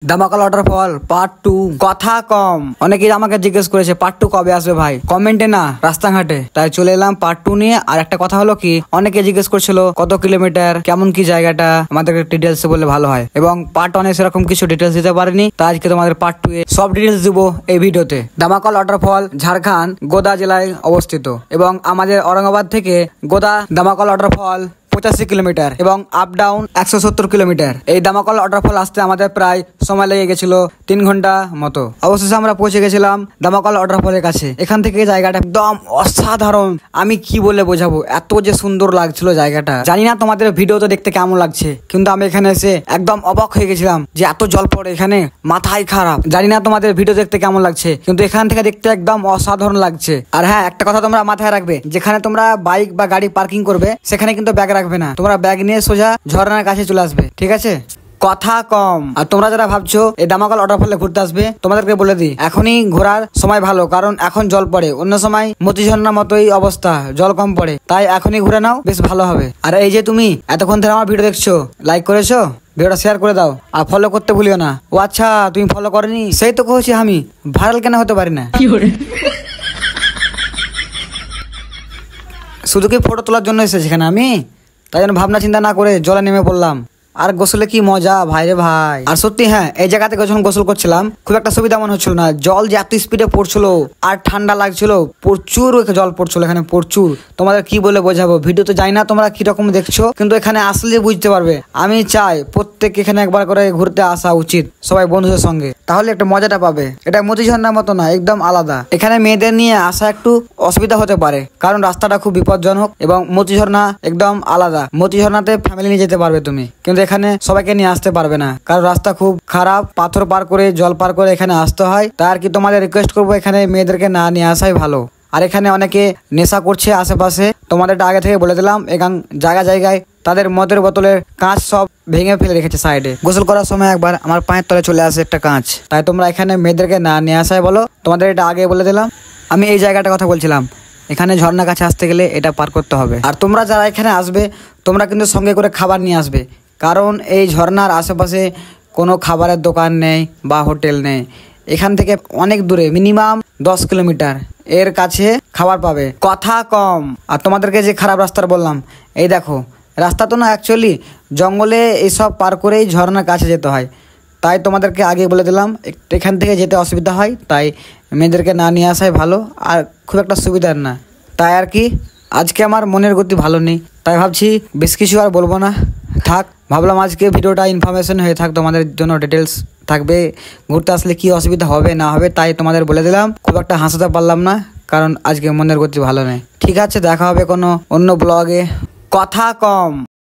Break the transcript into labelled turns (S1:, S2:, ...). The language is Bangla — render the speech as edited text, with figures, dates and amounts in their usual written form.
S1: ধামাকাল ওয়াটারফল পার্ট 2 কথা কম। অনেকেই আমাকে জিজ্ঞেস করেছে পার্ট 2 কবে আসবে ভাই, কমেন্টে না রাস্তাঘাটে। তাই চলে এলাম পার্ট 2 নিয়ে। আর একটা কথা হলো কি, অনেকে জিজ্ঞেস করছিল কত কিলোমিটার, কেমন কি জায়গাটা, আমাদেরকে ডিটেলস বললে ভালো হয়। এবং পার্ট 1 সেরকম কিছু ডিটেলস দিতে পারিনি, তাই আজকে তোমাদের পার্ট 2 এ সব ডিটেলস দিব এই ভিডিওতে। ধামাকাল ওয়াটারফল ঝাড়খণ্ড গোদা জেলায় অবস্থিত এবং আমাদের औरंगाबाद থেকে গোদা ধামাকাল ওয়াটারফল 85 কিলোমিটার এবং আপ ডাউন 170 কিলোমিটার। এই ধামাকাল ওয়াটারফল আসতে আমাদের প্রায় সময় লেগে গেছিল 3 ঘন্টা মতো। অবশেষে আমরা পৌঁছে গেছিলাম ধামাকাল ওয়াটারফলের কাছে। এখান থেকে জায়গাটা একদম অসাধারণ, আমি কি বলে বোঝাবো, এত যে সুন্দর লাগছিল জায়গাটা। জানি না তোমাদের ভিডিওতে দেখতে কেমন লাগছে, কিন্তু আমি এখানে এসে একদম অবাক হয়ে গেছিলাম যে এত জল পড়ে এখানে, মাথায় খারাপ। জানি না তোমাদের ভিডিও দেখতে কেমন লাগছে, কিন্তু এখান থেকে দেখতে একদম অসাধারণ লাগছে। আর হ্যাঁ, একটা কথা তোমরা মাথায় রাখবে, যেখানে তোমরা বাইক বা গাড়ি পার্কিং করবে সেখানে কিন্তু ব্যাগ রাখবে না, তোমরা ব্যাগ নিয়ে সোজা ঝর্ণার কাছে চলে আসবে, ঠিক আছে? কথা কম। আর তোমরা যারা ভাবছো এই ধামাকাল ওয়াটারফলে ঘুরতে আসবে, তোমাদেরকে বলে দিই এখনই ঘোরার সময় ভালো, কারণ এখন জল পড়ে। অন্য সময় মতি ঝর্ণার মতোই অবস্থা, জল কম পড়ে, তাই এখনই ঘুরে নাও, বেশ ভালো হবে। আর এই যে তুমি এতক্ষণ ধরে আমার ভিডিও দেখছো, লাইক করেছো, ভিডিওটা শেয়ার করে দাও আর ফলো করতে ভুলিও না। ও আচ্ছা, তুমি ফলো করনি, সেই তো কইছি আমি ভাইরাল কেন হতে পারি না। শুধু কি ফটো তোলার জন্য এসেছি এখানে আমি, তাই জন্য ভাবনা চিন্তা না করে জলে নেমে পড়লাম। আর গোসলে কি মজা ভাই রে ভাই। আর সত্যি হ্যাঁ, এই জায়গাতে যখন গোসল করছিলাম খুব একটা সুবিধা মনে হচ্ছিল না, জল যে এত স্পিডে পড়ছিল আর ঠান্ডা লাগছিল, প্রচুর জল পড়ছিল এখানে, প্রচুর। তোমাদের কি বলে বোঝাবো, ভিডিও তো যাই না তোমরা কিরকম দেখছো, কিন্তু এখানে আসলে বুঝতে পারবে। আমি চাই প্রত্যেক এখানে একবার করে ঘুরতে আসা উচিত সবাই বন্ধুদের সঙ্গে, তাহলে একটা মজাটা পাবে। এটা মতি ঝর্ণার মতো না, একদম আলাদা। এখানে মেয়েদের নিয়ে আসা একটু অসুবিধা হতে পারে, কারণ রাস্তাটা খুব বিপজ্জনক এবং মতি ঝর্ণা একদম আলাদা। মতি ঝর্ণাতে ফ্যামিলি নিয়ে যেতে পারবে তুমি, কিন্তু এখানে সবাইকে নিয়ে আসতে পারবে না, কারণ রাস্তা খুব খারাপ, পাথর পার করে জল পার করে এখানে আসতে হয়। তাই আর কি তোমাদের রিকোয়েস্ট করবো, এখানে মেয়েদেরকে না নিয়ে আসাই ভালো। আর এখানে অনেকে নেশা করছে আশেপাশে, তোমাদেরটা আগে থেকে বলে দিলাম। এখান জায়গায় জায়গায় তাদের মদের বোতলের কাঁচ সব ভেঙে ফেলে রেখেছে সাইডে। গোসল করার সময় একবার আমার পায়ের তলে চলে আসে একটা কাঁচ, তাই তোমরা এখানে মেয়েদেরকে না নিয়ে আসাই বলো, তোমাদের এটা আগে বলে দিলাম। আমি এই জায়গাটার কথা বলছিলাম, এখানে ঝর্ণা কাছে আসতে গেলে এটা পার করতে হবে। আর তোমরা যারা এখানে আসবে, তোমরা কিন্তু সঙ্গে করে খাবার নিয়ে আসবে, কারণ এই ঝর্ণার আশেপাশে কোনো খাবারের দোকান নেই বা হোটেল নেই। এখান থেকে অনেক দূরে, মিনিমাম 10 কিলোমিটার এর কাছে খাবার পাবে। কথা কম। আর তোমাদেরকে যে খারাপ রাস্তার বললাম, এই দেখো রাস্তা তো না, অ্যাকচুয়ালি জঙ্গলে এইসব পার করেই ঝর্ণার কাছে যেতে হয়, তাই তোমাদেরকে আগে বলে দিলাম। এখান থেকে যেতে অসুবিধা হয়, তাই মেয়েদেরকে না নিয়ে আসাই ভালো, আর খুব একটা সুবিধার না। তাই আর কি, আজকে আমার মনের গতি ভালো নেই, তাই ভাবছি বেশ কিছু আর বলবো না, থাক। ভাবলাম আজকে ভিডিওটা ইনফরমেশন হয়ে থাক, তোমাদের জন্য ডিটেলস থাকবে, ঘুরতে আসলে কি অসুবিধা হবে না হবে, তাই তোমাদের বলে দিলাম। খুব একটা হাসাতে পারলাম না, কারণ আজকে মনের গতি ভালো নেই। ঠিক আছে, দেখা হবে কোনো অন্য ব্লগে। কথা কম।